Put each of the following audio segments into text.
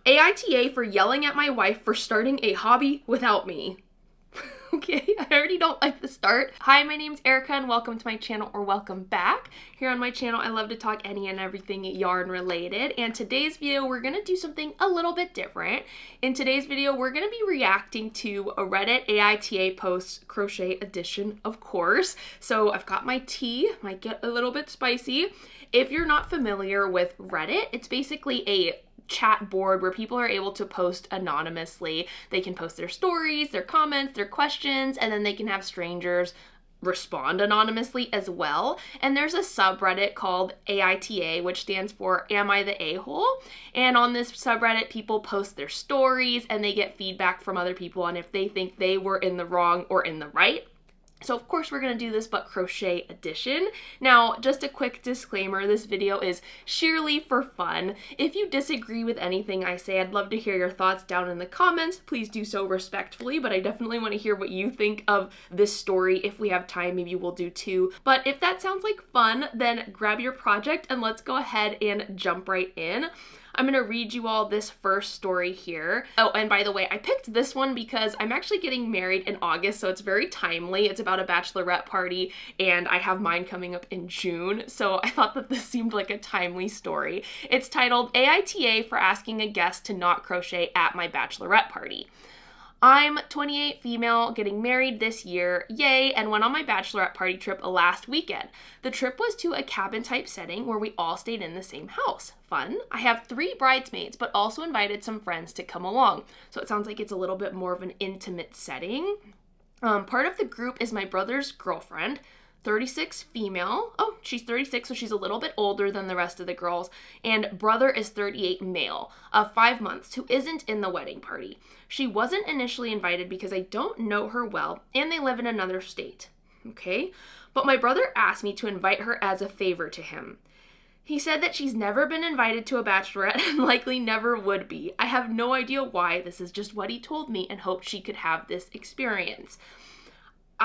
AITA for yelling at my wife for starting a hobby without me. Okay, I already don't like the start. Hi, my name's Erica and welcome to my channel, or welcome back. Here on my channel, I love to talk any and everything yarn related, and today's video, we're gonna do something a little bit different. In today's video, we're gonna be reacting to a Reddit AITA post crochet edition, of course. So I've got my tea, might get a little bit spicy. If you're not familiar with Reddit, it's basically a chat board where people are able to post anonymously. They can post their stories, their comments, their questions, and then they can have strangers respond anonymously as well. And there's a subreddit called AITA, which stands for Am I the A-hole? And on this subreddit, people post their stories and they get feedback from other people on if they think they were in the wrong or in the right. So of course we're going to do this but crochet edition. Now, just a quick disclaimer, this video is sheerly for fun. If you disagree with anything I say, I'd love to hear your thoughts down in the comments. Please do so respectfully, but I definitely want to hear what you think of this story. If we have time, maybe we'll do two. But if that sounds like fun, then grab your project and let's go ahead and jump right in. I'm going to read you all this first story here. Oh, and by the way, I picked this one because I'm actually getting married in August, so it's very timely. It's about a bachelorette party, and I have mine coming up in June, so I thought that this seemed like a timely story. It's titled AITA for asking a guest to not crochet at my bachelorette party. I'm 28, female, getting married this year, yay, and went on my bachelorette party trip last weekend. The trip was to a cabin type setting where we all stayed in the same house. Fun. I have 3 bridesmaids, but also invited some friends to come along. So it sounds like it's a little bit more of an intimate setting. Part of the group is my brother's girlfriend, 36, female. Oh, she's 36, so she's a little bit older than the rest of the girls. And brother is 38, male, of 5 months, who isn't in the wedding party. She wasn't initially invited because I don't know her well, and they live in another state. Okay? But my brother asked me to invite her as a favor to him. He said that she's never been invited to a bachelorette and likely never would be. I have no idea why. This is just what he told me and hoped she could have this experience.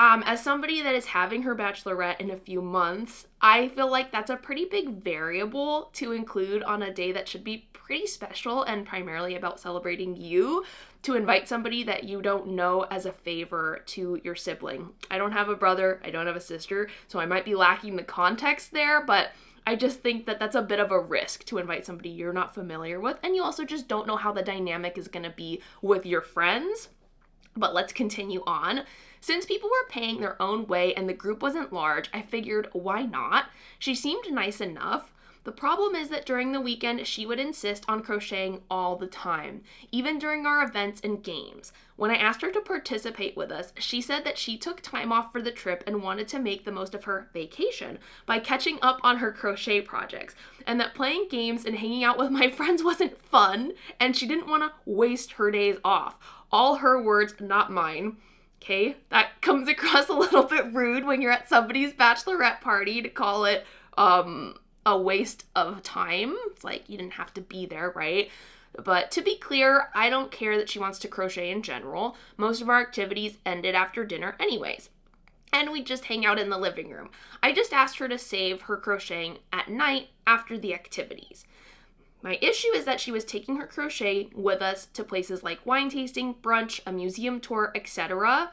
As somebody that is having her bachelorette in a few months, I feel like that's a pretty big variable to include on a day that should be pretty special and primarily about celebrating you, to invite somebody that you don't know as a favor to your sibling. I don't have a brother, I don't have a sister, so I might be lacking the context there, but I just think that that's a bit of a risk to invite somebody you're not familiar with, and you also just don't know how the dynamic is going to be with your friends. But let's continue on. Since people were paying their own way and the group wasn't large, I figured, why not? She seemed nice enough. The problem is that during the weekend, she would insist on crocheting all the time, even during our events and games. When I asked her to participate with us, she said that she took time off for the trip and wanted to make the most of her vacation by catching up on her crochet projects, and that playing games and hanging out with my friends wasn't fun, and she didn't want to waste her days off. All her words, not mine. Okay, that comes across a little bit rude when you're at somebody's bachelorette party to call it a waste of time. It's like you didn't have to be there, right? But to be clear, I don't care that she wants to crochet in general. Most of our activities ended after dinner anyways, and we just hang out in the living room. I just asked her to save her crocheting at night after the activities. My issue is that she was taking her crochet with us to places like wine tasting, brunch, a museum tour, etc.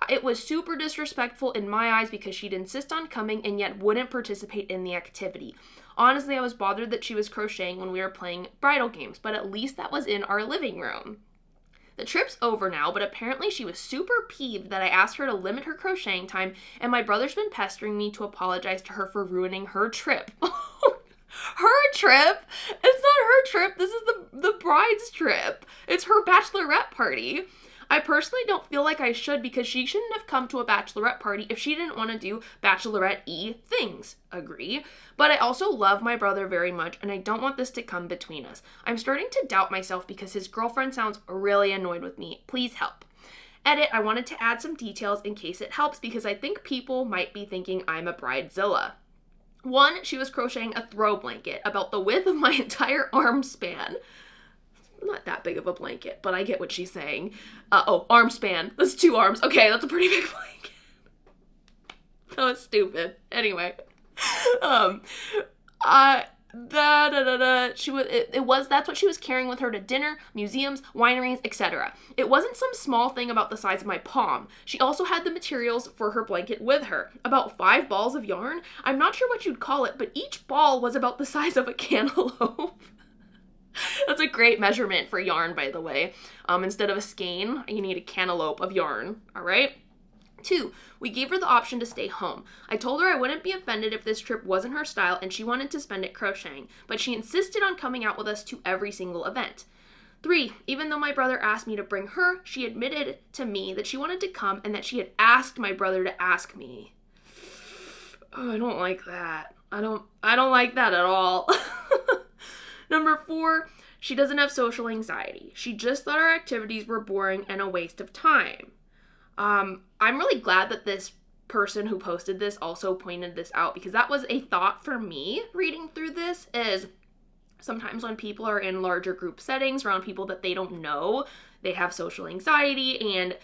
It was super disrespectful in my eyes because she'd insist on coming and yet wouldn't participate in the activity. Honestly, I was bothered that she was crocheting when we were playing bridal games, but at least that was in our living room. The trip's over now, but apparently she was super peeved that I asked her to limit her crocheting time, and my brother's been pestering me to apologize to her for ruining her trip. Her trip? It's not her trip. This is the bride's trip. It's her bachelorette party. I personally don't feel like I should because she shouldn't have come to a bachelorette party if she didn't want to do bachelorette-y things. Agree. But I also love my brother very much and I don't want this to come between us. I'm starting to doubt myself because his girlfriend sounds really annoyed with me. Please help. Edit, I wanted to add some details in case it helps because I think people might be thinking I'm a bridezilla. 1, she was crocheting a throw blanket about the width of my entire arm span. Not that big of a blanket, but I get what she's saying. Arm span. That's 2 arms. Okay, that's a pretty big blanket. That was stupid. Anyway. That's what she was carrying with her to dinner, museums, wineries, etc. It wasn't some small thing about the size of my palm. She also had the materials for her blanket with her. About 5 balls of yarn. I'm not sure what you'd call it, but each ball was about the size of a cantaloupe. That's a great measurement for yarn, by the way. Instead of a skein, you need a cantaloupe of yarn, all right? 2, we gave her the option to stay home. I told her I wouldn't be offended if this trip wasn't her style and she wanted to spend it crocheting, but she insisted on coming out with us to every single event. 3, even though my brother asked me to bring her, she admitted to me that she wanted to come and that she had asked my brother to ask me. Oh, I don't like that. I don't like that at all. Number 4, she doesn't have social anxiety. She just thought our activities were boring and a waste of time. I'm really glad that this person who posted this also pointed this out, because that was a thought for me reading through this. Is sometimes when people are in larger group settings around people that they don't know, they have social anxiety, and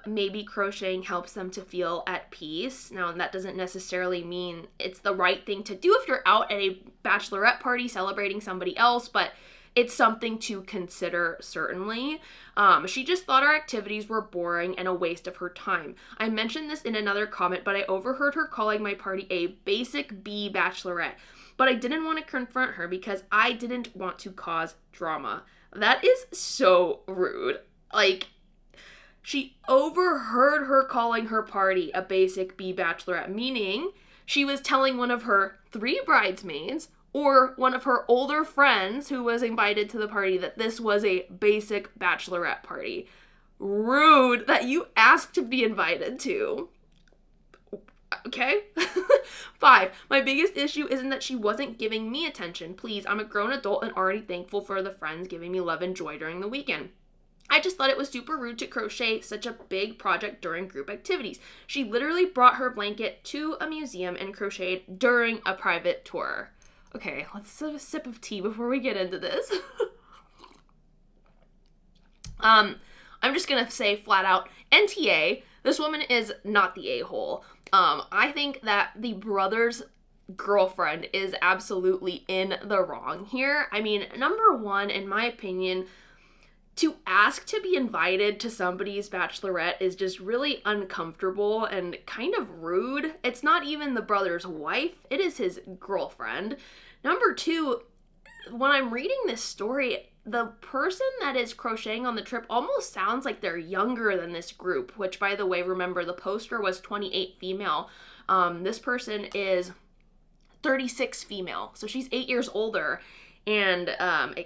maybe crocheting helps them to feel at peace. Now, that doesn't necessarily mean it's the right thing to do if you're out at a bachelorette party celebrating somebody else, but it's something to consider, certainly. She just thought our activities were boring and a waste of her time. I mentioned this in another comment, but I overheard her calling my party a basic B bachelorette. But I didn't want to confront her because I didn't want to cause drama. That is so rude. Like, she overheard her calling her party a basic B bachelorette, meaning she was telling one of her 3 bridesmaids or one of her older friends who was invited to the party that this was a basic bachelorette party. Rude that you asked to be invited to. Okay? 5, my biggest issue isn't that she wasn't giving me attention. Please, I'm a grown adult and already thankful for the friends giving me love and joy during the weekend. I just thought it was super rude to crochet such a big project during group activities. She literally brought her blanket to a museum and crocheted during a private tour. Okay, let's have a sip of tea before we get into this. I'm just gonna say flat out, NTA, this woman is not the a-hole. I think that the brother's girlfriend is absolutely in the wrong here. I mean, number 1, in my opinion, to ask to be invited to somebody's bachelorette is just really uncomfortable and kind of rude. It's not even the brother's wife, it is his girlfriend. Number 2, when I'm reading this story, the person that is crocheting on the trip almost sounds like they're younger than this group, which, by the way, remember the poster was 28 female. This person is 36 female, so she's 8 years older. And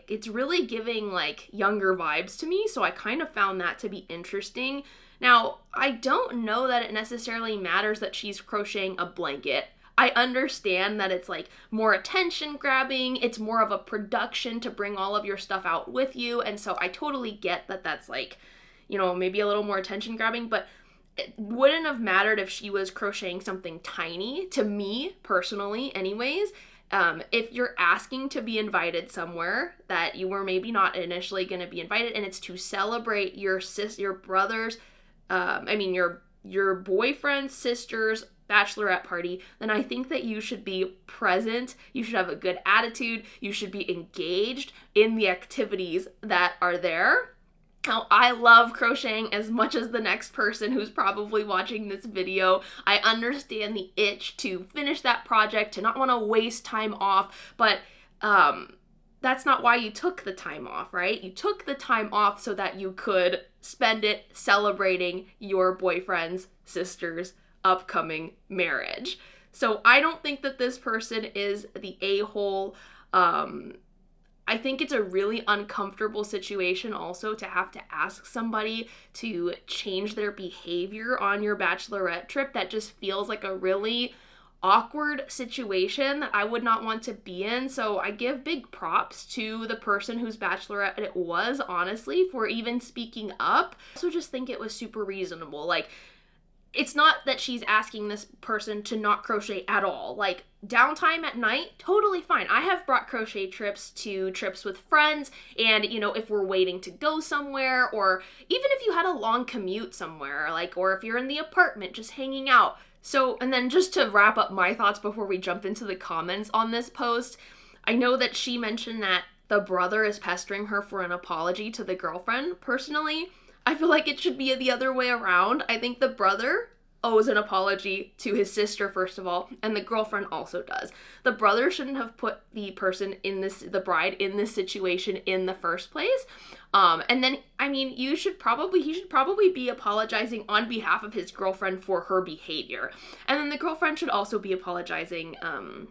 it's really giving like younger vibes to me, so I kind of found that to be interesting. Now, I don't know that it necessarily matters that she's crocheting a blanket. I understand that it's like more attention grabbing, it's more of a production to bring all of your stuff out with you, and so I totally get that that's like, you know, maybe a little more attention grabbing, but it wouldn't have mattered if she was crocheting something tiny, to me personally anyways. If you're asking to be invited somewhere that you were maybe not initially going to be invited, and it's to celebrate your brother's, your boyfriend's sister's bachelorette party, then I think that you should be present, you should have a good attitude, you should be engaged in the activities that are there. Now, I love crocheting as much as the next person who's probably watching this video. I understand the itch to finish that project, to not want to waste time off, but that's not why you took the time off, right? You took the time off so that you could spend it celebrating your boyfriend's sister's upcoming marriage. So I don't think that this person is the a-hole. I think it's a really uncomfortable situation also to have to ask somebody to change their behavior on your bachelorette trip. That just feels like a really awkward situation that I would not want to be in. So I give big props to the person whose bachelorette it was, honestly, for even speaking up. I also just think it was super reasonable. Like, it's not that she's asking this person to not crochet at all. Like, downtime at night, totally fine. I have brought crochet trips to trips with friends, and, you know, if we're waiting to go somewhere, or even if you had a long commute somewhere, like, or if you're in the apartment just hanging out. So, and then just to wrap up my thoughts before we jump into the comments on this post, I know that she mentioned that the brother is pestering her for an apology to the girlfriend. Personally, I feel like it should be the other way around. I think the brother owes an apology to his sister, first of all, and the girlfriend also does. The brother shouldn't have put the bride in this situation in the first place. And then, I mean, he should probably be apologizing on behalf of his girlfriend for her behavior. And then the girlfriend should also be apologizing,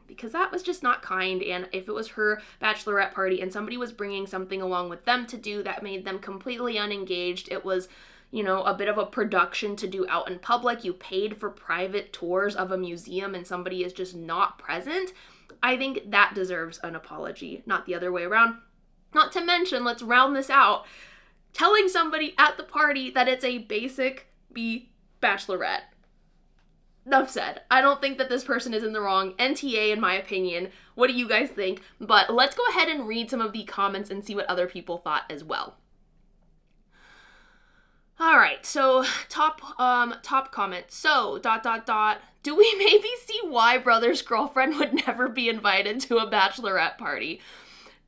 because that was just not kind. And if it was her bachelorette party and somebody was bringing something along with them to do that made them completely unengaged, it was, you know, a bit of a production to do out in public. You paid for private tours of a museum and somebody is just not present. I think that deserves an apology, not the other way around. Not to mention, let's round this out, telling somebody at the party that it's a basic B bachelorette. Enough said. I don't think that this person is in the wrong. NTA, in my opinion. What do you guys think? But let's go ahead and read some of the comments and see what other people thought as well. All right, so top comment. So, ... do we maybe see why brother's girlfriend would never be invited to a bachelorette party?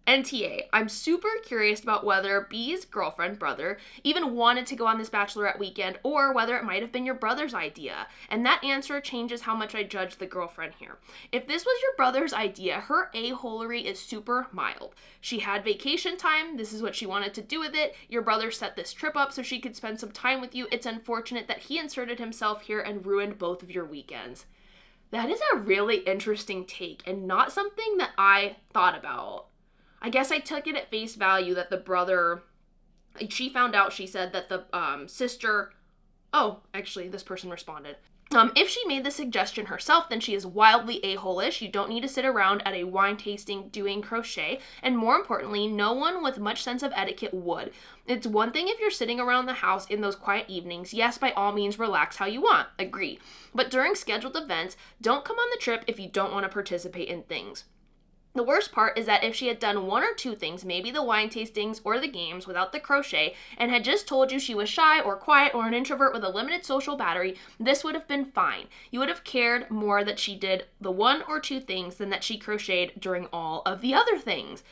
NTA, I'm super curious about whether B's girlfriend, brother, even wanted to go on this bachelorette weekend, or whether it might have been your brother's idea. And that answer changes how much I judge the girlfriend here. If this was your brother's idea, her a-holery is super mild. She had vacation time, this is what she wanted to do with it, your brother set this trip up so she could spend some time with you. It's unfortunate that he inserted himself here and ruined both of your weekends. That is a really interesting take, and not something that I thought about. I guess I took it at face value that the brother, she found out, she said that the sister, oh, actually, this person responded. If she made the suggestion herself, then she is wildly a-hole-ish. You don't need to sit around at a wine tasting doing crochet, and more importantly, no one with much sense of etiquette would. It's one thing if you're sitting around the house in those quiet evenings. Yes, by all means, relax how you want. Agree. But during scheduled events, don't come on the trip if you don't want to participate in things. The worst part is that if she had done one or two things, maybe the wine tastings or the games without the crochet, and had just told you she was shy or quiet or an introvert with a limited social battery, this would have been fine. You would have cared more that she did the one or two things than that she crocheted during all of the other things.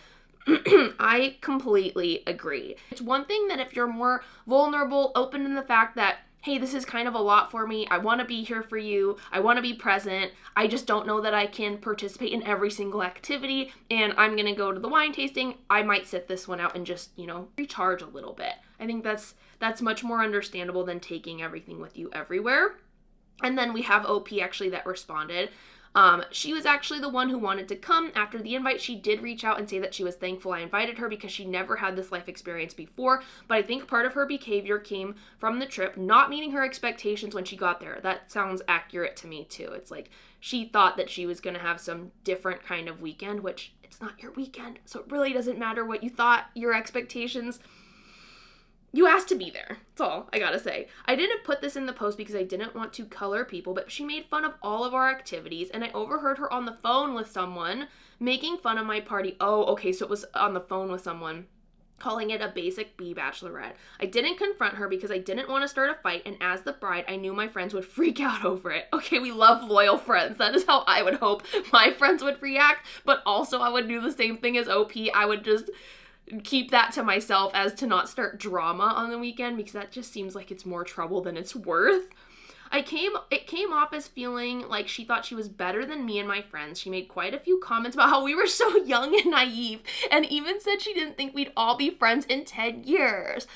I completely agree. It's one thing that if you're more vulnerable, open in the fact that, hey, this is kind of a lot for me. I want to be here for you. I want to be present. I just don't know that I can participate in every single activity, and I'm going to go to the wine tasting. I might sit this one out and just, recharge a little bit. I think that's much more understandable than taking everything with you everywhere. And then we have OP actually that responded. She was actually the one who wanted to come. After the invite, she did reach out and say that she was thankful I invited her because she never had this life experience before, but I think part of her behavior came from the trip not meeting her expectations when she got there. That sounds accurate to me too. It's like she thought that she was going to have some different kind of weekend, which it's not your weekend, so it really doesn't matter what you thought, your expectations. You asked to be there. That's all I gotta say. I didn't put this in the post because I didn't want to color people, but she made fun of all of our activities, and I overheard her on the phone with someone making fun of my party. Oh, okay, so it was on the phone with someone, calling it a basic B bachelorette. I didn't confront her because I didn't want to start a fight, and as the bride, I knew my friends would freak out over it. Okay, we love loyal friends. That is how I would hope my friends would react, but also I would do the same thing as OP. I would just keep that to myself as to not start drama on the weekend because that just seems like it's more trouble than it's worth. It came off as feeling like she thought she was better than me and my friends. She made quite a few comments about how we were so young and naive, and even said she didn't think we'd all be friends in 10 years.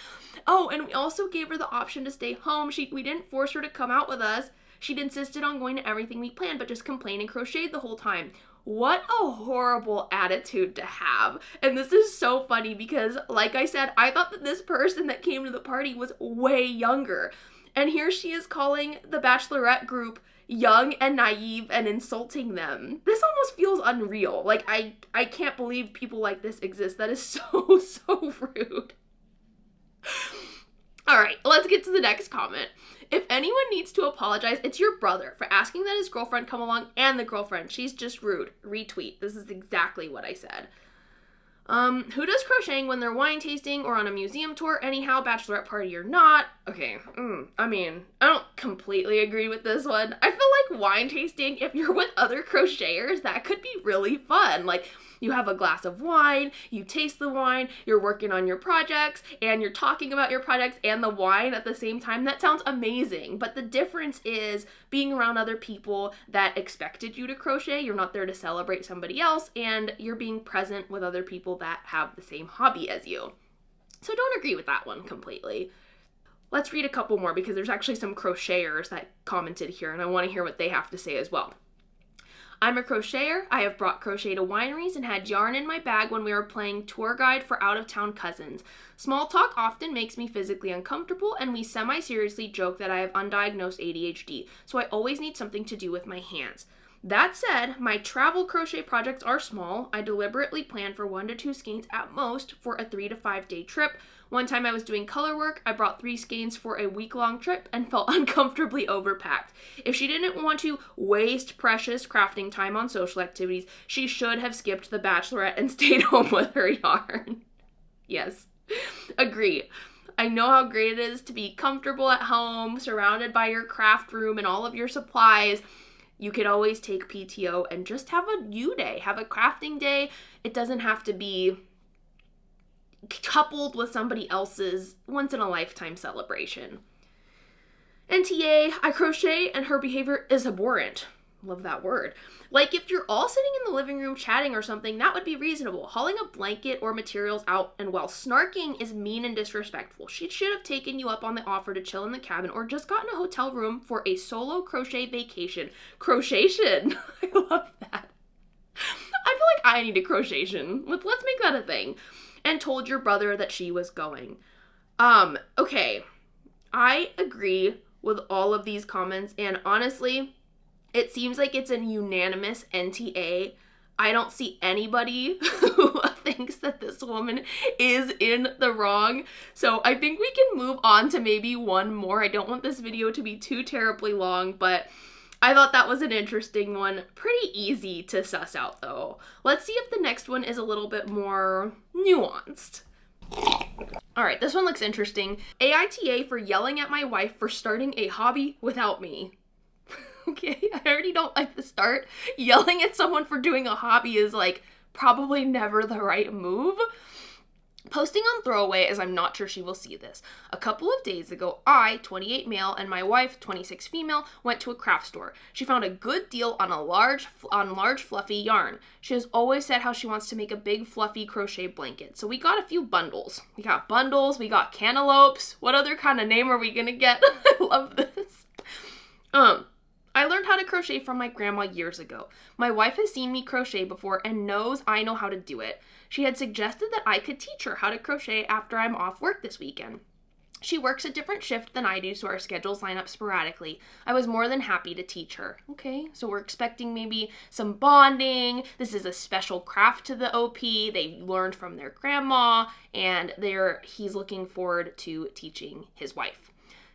Oh, and we also gave her the option to stay home. We didn't force her to come out with us. She'd insisted on going to everything we planned, but just complained and crocheted the whole time. What a horrible attitude to have. And this is so funny because, like I said, I thought that this person that came to the party was way younger. And here she is calling the bachelorette group young and naive and insulting them. This almost feels unreal. Like, I can't believe people like this exist. That is so, so rude. All right, let's get to the next comment. If anyone needs to apologize, it's your brother for asking that his girlfriend come along and the girlfriend. She's just rude. Retweet. This is exactly what I said. Who does crocheting when they're wine tasting or on a museum tour? Anyhow, bachelorette party or not, Okay, I mean, I don't completely agree with this one. I feel like wine tasting, if you're with other crocheters, that could be really fun. Like, you have a glass of wine, you taste the wine, you're working on your projects, and you're talking about your projects and the wine at the same time. That sounds amazing. But the difference is being around other people that expected you to crochet. You're not there to celebrate somebody else, and you're being present with other people that have the same hobby as you. So don't agree with that one completely. Let's read a couple more because there's actually some crocheters that commented here and I want to hear what they have to say as well. I'm a crocheter. I have brought crochet to wineries and had yarn in my bag when we were playing tour guide for out-of-town cousins. Small talk often makes me physically uncomfortable, and we semi-seriously joke that I have undiagnosed ADHD, so I always need something to do with my hands. That said, my travel crochet projects are small. I deliberately plan for 1 to 2 skeins at most for a 3 to 5 day trip. One time I was doing color work, I brought 3 skeins for a week-long trip and felt uncomfortably overpacked. If she didn't want to waste precious crafting time on social activities, she should have skipped the bachelorette and stayed home with her yarn. Yes, agree. I know how great it is to be comfortable at home, surrounded by your craft room and all of your supplies. You could always take PTO and just have a you day, have a crafting day. It doesn't have to be coupled with somebody else's once-in-a-lifetime celebration. NTA, I crochet and her behavior is abhorrent. Love that word. Like, if you're all sitting in the living room chatting or something, that would be reasonable. Hauling a blanket or materials out and while snarking is mean and disrespectful. She should have taken you up on the offer to chill in the cabin or just gotten a hotel room for a solo crochet vacation. Crochet-tion. I love that. I feel like I need a crochet-tion. Let's make that a thing. And told your brother that she was going. Okay. I agree with all of these comments, and honestly, it seems like it's a unanimous NTA. I don't see anybody who thinks that this woman is in the wrong. So I think we can move on to maybe one more. I don't want this video to be too terribly long, but I thought that was an interesting one. Pretty easy to suss out though. Let's see if the next one is a little bit more nuanced. All right, this one looks interesting. AITA for yelling at my wife for starting a hobby without me. Okay, I already don't like the start. Yelling at someone for doing a hobby is like probably never the right move. Posting on throwaway, as I'm not sure she will see this. A couple of days ago, I, 28 male, and my wife, 26 female, went to a craft store. She found a good deal on large fluffy yarn. She has always said how she wants to make a big fluffy crochet blanket. So we got a few bundles. We got cantaloupes. What other kind of name are we gonna get? I love this. I learned how to crochet from my grandma years ago. My wife has seen me crochet before and knows I know how to do it. She had suggested that I could teach her how to crochet after I'm off work this weekend. She works a different shift than I do, so our schedules line up sporadically. I was more than happy to teach her. Okay, so we're expecting maybe some bonding. This is a special craft to the OP. They learned from their grandma, and he's looking forward to teaching his wife.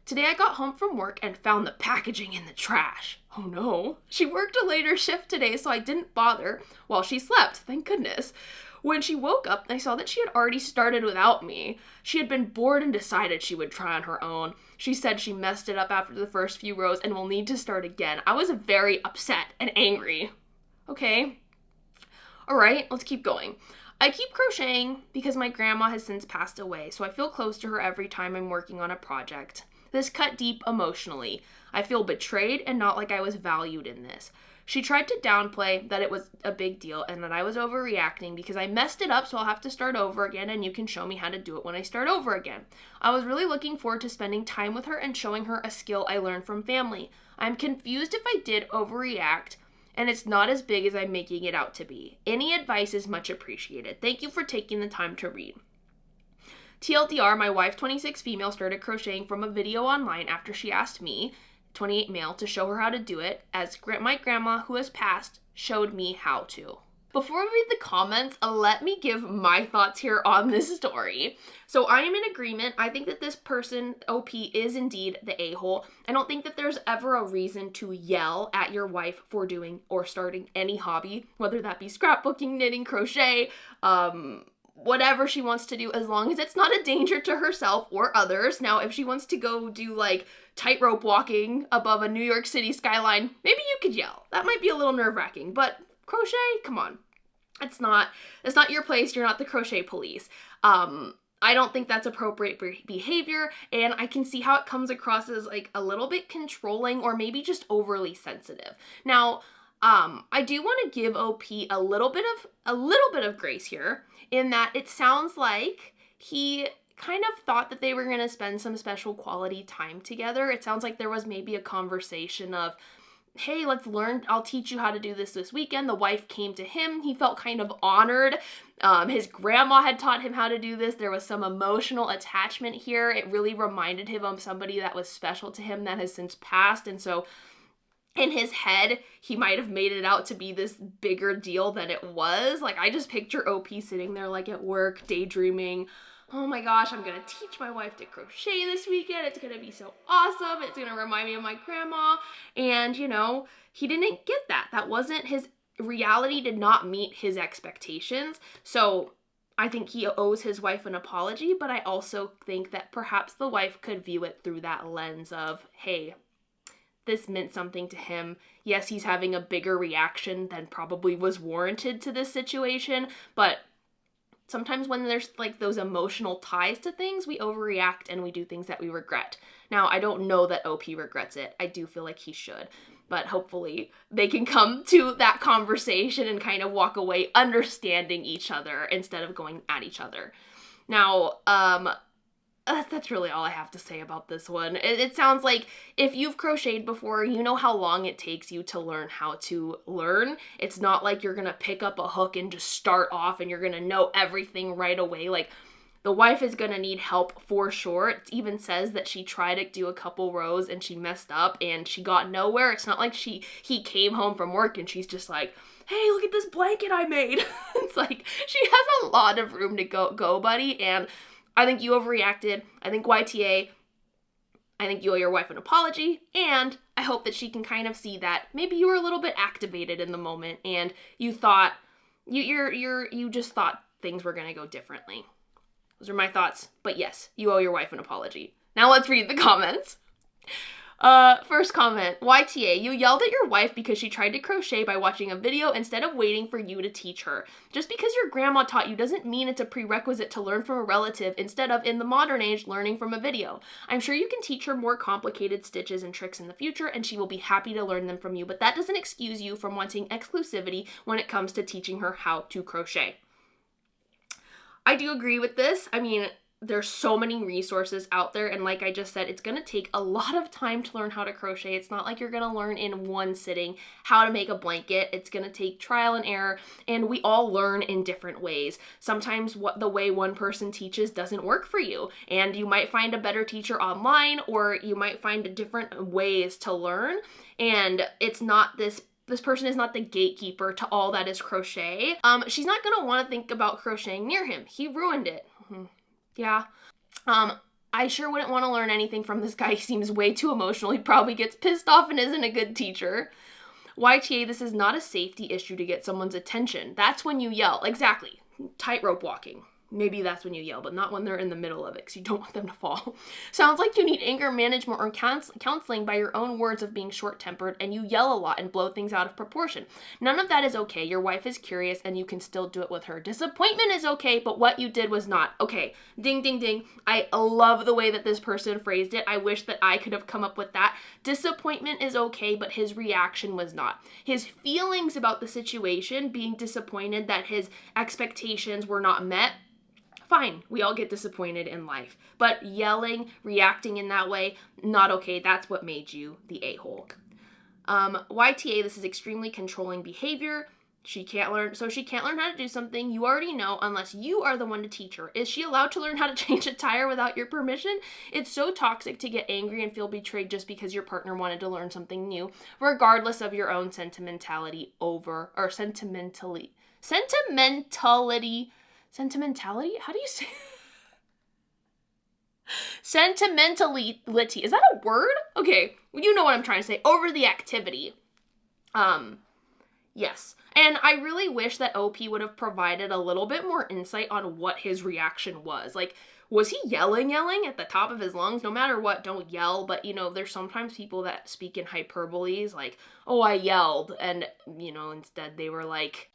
Today I got home from work and found the packaging in the trash. Oh no. She worked a later shift today, so I didn't bother while she slept, thank goodness. When she woke up, I saw that she had already started without me. She had been bored and decided she would try on her own. She said she messed it up after the first few rows and will need to start again. I was very upset and angry. Okay. All right, let's keep going. I keep crocheting because my grandma has since passed away, so I feel close to her every time I'm working on a project. This cut deep emotionally. I feel betrayed and not like I was valued in this. She tried to downplay that it was a big deal and that I was overreacting because I messed it up, so I'll have to start over again and you can show me how to do it when I start over again. I was really looking forward to spending time with her and showing her a skill I learned from family. I'm confused if I did overreact and it's not as big as I'm making it out to be. Any advice is much appreciated. Thank you for taking the time to read. TLDR, my wife, 26 female, started crocheting from a video online after she asked me, 28 male, to show her how to do it, as my grandma, who has passed, showed me how to. Before we read the comments, let me give my thoughts here on this story. So I am in agreement. I think that this person, OP, is indeed the a-hole. I don't think that there's ever a reason to yell at your wife for doing or starting any hobby, whether that be scrapbooking, knitting, crochet, whatever she wants to do, as long as it's not a danger to herself or others. Now, if she wants to go do like tightrope walking above a New York City skyline, maybe you could yell. That might be a little nerve-wracking, but crochet, come on. It's not your place. You're not the crochet police. I don't think that's appropriate behavior, and I can see how it comes across as like a little bit controlling or maybe just overly sensitive. Now, I do want to give OP a little bit of grace here, in that it sounds like he kind of thought that they were going to spend some special quality time together. It sounds like there was maybe a conversation of, hey, let's learn, I'll teach you how to do this weekend. The wife came to him. He felt kind of honored. His grandma had taught him how to do this. There was some emotional attachment here. It really reminded him of somebody that was special to him that has since passed. And so in his head, he might have made it out to be this bigger deal than it was. Like, I just picture OP sitting there like at work, daydreaming. Oh my gosh, I'm gonna teach my wife to crochet this weekend. It's gonna be so awesome. It's gonna remind me of my grandma. And, you know, he didn't get that. That wasn't his reality, did not meet his expectations. So I think he owes his wife an apology, but I also think that perhaps the wife could view it through that lens of, hey, this meant something to him. Yes, he's having a bigger reaction than probably was warranted to this situation, but sometimes when there's like those emotional ties to things, we overreact and we do things that we regret. Now, I don't know that OP regrets it. I do feel like he should, but hopefully they can come to that conversation and kind of walk away understanding each other instead of going at each other. Now, that's really all I have to say about this one. It sounds like if you've crocheted before, you know how long it takes you to learn how to learn. It's not like you're gonna pick up a hook and just start off and you're gonna know everything right away. Like, the wife is gonna need help for sure. It even says that she tried to do a couple rows and she messed up and she got nowhere. It's not like he came home from work and she's just like, hey, look at this blanket I made. It's like, she has a lot of room to go, buddy, and I think you overreacted. I think YTA, I think you owe your wife an apology, and I hope that she can kind of see that maybe you were a little bit activated in the moment and you thought, you just thought things were gonna go differently. Those are my thoughts, but yes, you owe your wife an apology. Now let's read the comments. First comment, YTA, you yelled at your wife because she tried to crochet by watching a video instead of waiting for you to teach her. Just because your grandma taught you doesn't mean it's a prerequisite to learn from a relative instead of, in the modern age, learning from a video. I'm sure you can teach her more complicated stitches and tricks in the future and she will be happy to learn them from you, but that doesn't excuse you from wanting exclusivity when it comes to teaching her how to crochet. I do agree with this. I mean, there's so many resources out there, and like I just said, it's gonna take a lot of time to learn how to crochet. It's not like you're gonna learn in one sitting how to make a blanket. It's gonna take trial and error, and we all learn in different ways. Sometimes the way one person teaches doesn't work for you, and you might find a better teacher online, or you might find different ways to learn, and it's not this person is not the gatekeeper to all that is crochet. She's not gonna wanna think about crocheting near him. He ruined it. Yeah. I sure wouldn't want to learn anything from this guy. He seems way too emotional. He probably gets pissed off and isn't a good teacher. YTA, this is not a safety issue to get someone's attention. That's when you yell. Exactly. Tightrope walking. Maybe that's when you yell, but not when they're in the middle of it because you don't want them to fall. Sounds like you need anger management or counseling by your own words of being short-tempered, and you yell a lot and blow things out of proportion. None of that is okay. Your wife is curious and you can still do it with her. Disappointment is okay, but what you did was not. Okay, ding, ding, ding. I love the way that this person phrased it. I wish that I could have come up with that. Disappointment is okay, but his reaction was not. His feelings about the situation, being disappointed that his expectations were not met, fine, we all get disappointed in life. But yelling, reacting in that way, not okay. That's what made you the a-hole. YTA, this is extremely controlling behavior. She can't learn how to do something you already know unless you are the one to teach her. Is she allowed to learn how to change a tire without your permission? It's so toxic to get angry and feel betrayed just because your partner wanted to learn something new, regardless of your own sentimentality. How do you say? Sentimentality. Is that a word? Okay, you know what I'm trying to say. Over the activity. Yes. And I really wish that OP would have provided a little bit more insight on what his reaction was. Like, was he yelling at the top of his lungs? No matter what, don't yell. But, you know, there's sometimes people that speak in hyperboles, like, oh, I yelled. And, you know, instead they were like,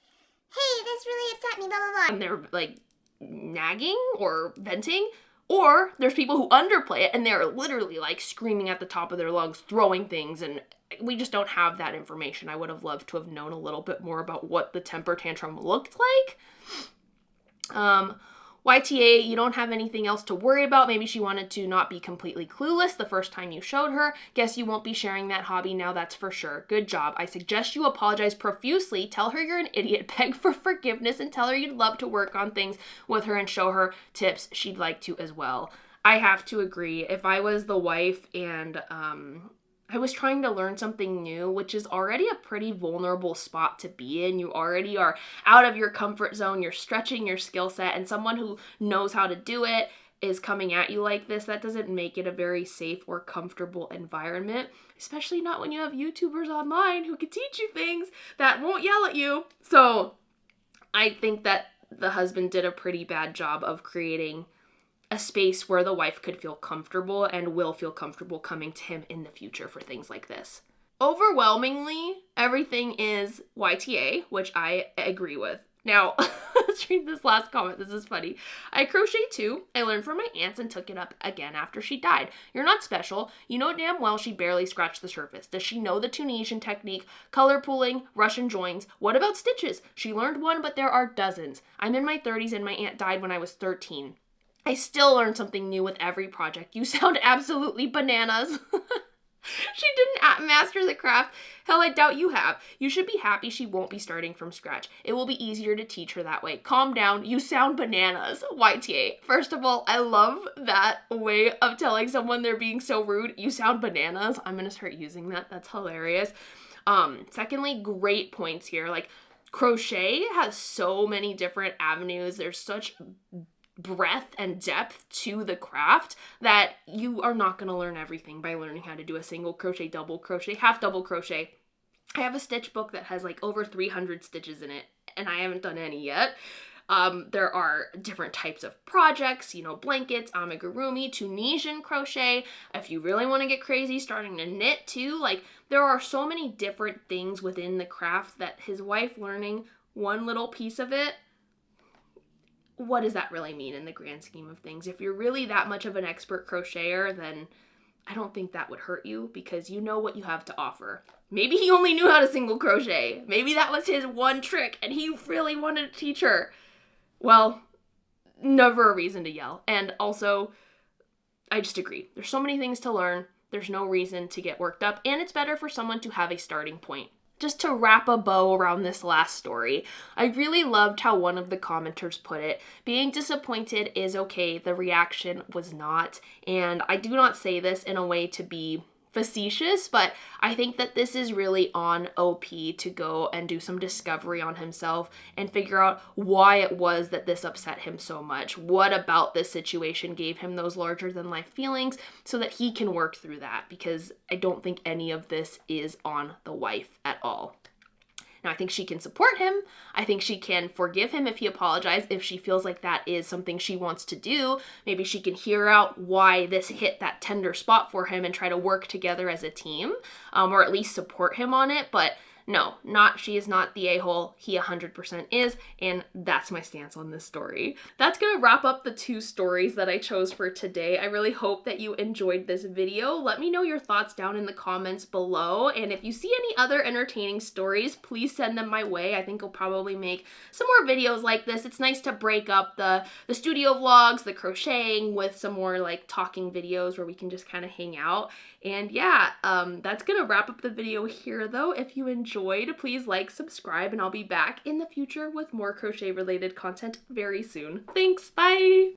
hey, this really upset me, blah, blah, blah. And they're like nagging or venting. Or there's people who underplay it and they're literally like screaming at the top of their lungs, throwing things, and we just don't have that information. I would have loved to have known a little bit more about what the temper tantrum looked like. YTA, you don't have anything else to worry about. Maybe she wanted to not be completely clueless the first time you showed her. Guess you won't be sharing that hobby now, that's for sure. Good job. I suggest you apologize profusely, tell her you're an idiot, beg for forgiveness, and tell her you'd love to work on things with her and show her tips she'd like to as well. I have to agree. If I was the wife and I was trying to learn something new, which is already a pretty vulnerable spot to be in. You already are out of your comfort zone. You're stretching your skill set, and someone who knows how to do it is coming at you like this. That doesn't make it a very safe or comfortable environment, especially not when you have YouTubers online who can teach you things that won't yell at you. So I think that the husband did a pretty bad job of creating a space where the wife could feel comfortable and will feel comfortable coming to him in the future for things like this. Overwhelmingly, everything is YTA, which I agree with. Now, let's read this last comment. This is funny. I crochet too. I learned from my aunts and took it up again after she died. You're not special. You know damn well she barely scratched the surface. Does she know the Tunisian technique, color pooling, Russian joins? What about stitches? She learned one, but there are dozens. I'm in my 30s and my aunt died when I was 13. I still learn something new with every project. You sound absolutely bananas. She didn't master the craft. Hell, I doubt you have. You should be happy she won't be starting from scratch. It will be easier to teach her that way. Calm down. You sound bananas. YTA. First of all, I love that way of telling someone they're being so rude. You sound bananas. I'm going to start using that. That's hilarious. Secondly, great points here. Like, crochet has so many different avenues. There's such breadth and depth to the craft that you are not going to learn everything by learning how to do a single crochet, double crochet, half double crochet. I have a stitch book that has like over 300 stitches in it, and I haven't done any yet. There are different types of projects, you know, blankets, amigurumi, Tunisian crochet. If you really want to get crazy, starting to knit too. Like, there are so many different things within the craft that his wife learning one little piece of it, what does that really mean in the grand scheme of things? If you're really that much of an expert crocheter, then I don't think that would hurt you because you know what you have to offer. Maybe he only knew how to single crochet. Maybe that was his one trick and he really wanted to teach her. Well, never a reason to yell. And also, I just agree. There's so many things to learn. There's no reason to get worked up, and it's better for someone to have a starting point. Just to wrap a bow around this last story, I really loved how one of the commenters put it. Being disappointed is okay, the reaction was not. And I do not say this in a way to be facetious, but I think that this is really on OP to go and do some discovery on himself and figure out why it was that this upset him so much. What about this situation gave him those larger than life feelings so that he can work through that, because I don't think any of this is on the wife at all. Now, I think she can support him. I think she can forgive him if he apologized, if she feels like that is something she wants to do. Maybe she can hear out why this hit that tender spot for him and try to work together as a team, or at least support him on it. But no, she is not the a-hole. He 100% is, and that's my stance on this story. That's gonna wrap up the 2 stories that I chose for today. I really hope that you enjoyed this video. Let me know your thoughts down in the comments below, and if you see any other entertaining stories, please send them my way. I think I'll probably make some more videos like this. It's nice to break up the studio vlogs, the crocheting, with some more like talking videos where we can just kind of hang out. And yeah, that's gonna wrap up the video here though. If you enjoyed, please like, subscribe, and I'll be back in the future with more crochet related content very soon. Thanks, bye!